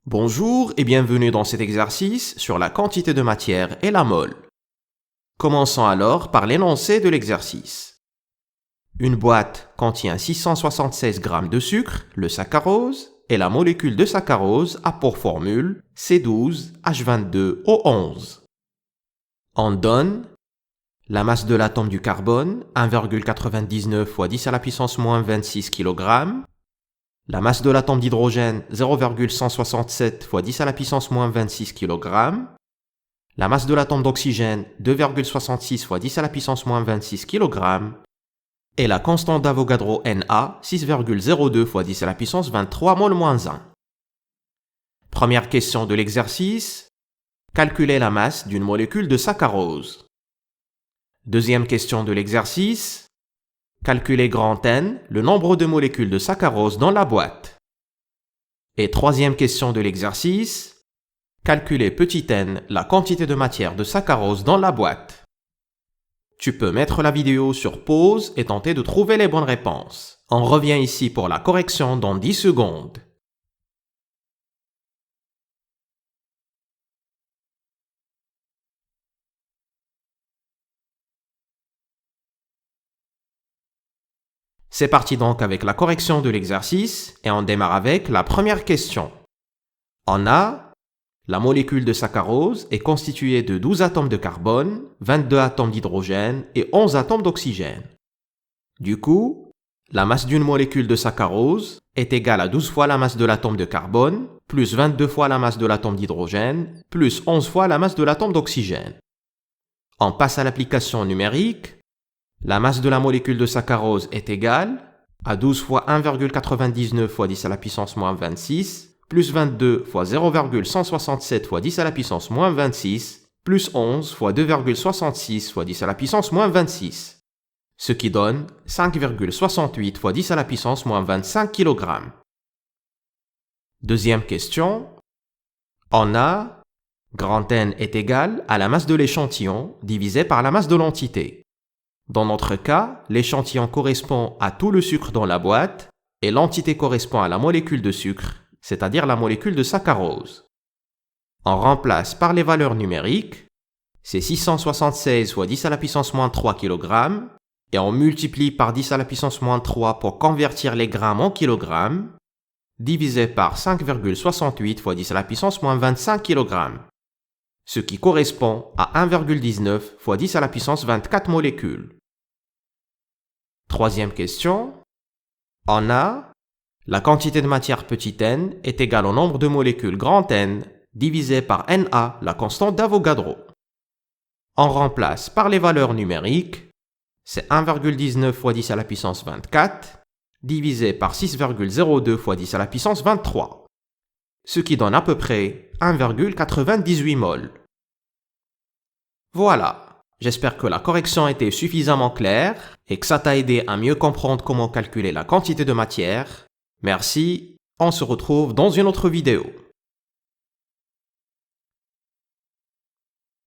Bonjour et bienvenue dans cet exercice sur la quantité de matière et la mole. Commençons alors par l'énoncé de l'exercice. Une boîte contient 676 g de sucre, le saccharose, et la molécule de saccharose a pour formule C12H22O11. On donne la masse de l'atome du carbone, 1,99 fois 10 à la puissance moins 26 kg, la masse de l'atome d'hydrogène, 0,167 fois 10 à la puissance moins 26 kg. La masse de l'atome d'oxygène, 2,66 fois 10 à la puissance moins 26 kg. Et la constante d'Avogadro Na, 6,02 fois 10 à la puissance 23 mol moins 1. Première question de l'exercice. Calculer la masse d'une molécule de saccharose. Deuxième question de l'exercice. Calculer grand N, le nombre de molécules de saccharose dans la boîte. Et troisième question de l'exercice. Calculer petit n, la quantité de matière de saccharose dans la boîte. Tu peux mettre la vidéo sur pause et tenter de trouver les bonnes réponses. On revient ici pour la correction dans 10 secondes. C'est parti donc avec la correction de l'exercice et on démarre avec la première question. On a la molécule de saccharose est constituée de 12 atomes de carbone, 22 atomes d'hydrogène et 11 atomes d'oxygène. Du coup, la masse d'une molécule de saccharose est égale à 12 fois la masse de l'atome de carbone, plus 22 fois la masse de l'atome d'hydrogène, plus 11 fois la masse de l'atome d'oxygène. On passe à l'application numérique. La masse de la molécule de saccharose est égale à 12 fois 1,99 fois 10 à la puissance moins 26, plus 22 fois 0,167 fois 10 à la puissance moins 26, plus 11 fois 2,66 fois 10 à la puissance moins 26. Ce qui donne 5,68 fois 10 à la puissance moins 25 kg. Deuxième question. On a grand N est égal à la masse de l'échantillon divisé par la masse de l'entité. Dans notre cas, l'échantillon correspond à tout le sucre dans la boîte et l'entité correspond à la molécule de sucre, c'est-à-dire la molécule de saccharose. On remplace par les valeurs numériques, c'est 676 fois 10 à la puissance moins 3 kg, et on multiplie par 10 à la puissance moins 3 pour convertir les grammes en kilogrammes, divisé par 5,68 fois 10 à la puissance moins 25 kg, ce qui correspond à 1,19 fois 10 à la puissance 24 molécules. Troisième question. On a la quantité de matière petit n est égale au nombre de molécules grand N divisé par Na, la constante d'Avogadro. On remplace par les valeurs numériques, c'est 1,19 fois 10 à la puissance 24 divisé par 6,02 fois 10 à la puissance 23, ce qui donne à peu près 1,98 mol. Voilà, j'espère que la correction était suffisamment claire et que ça t'a aidé à mieux comprendre comment calculer la quantité de matière. Merci, on se retrouve dans une autre vidéo.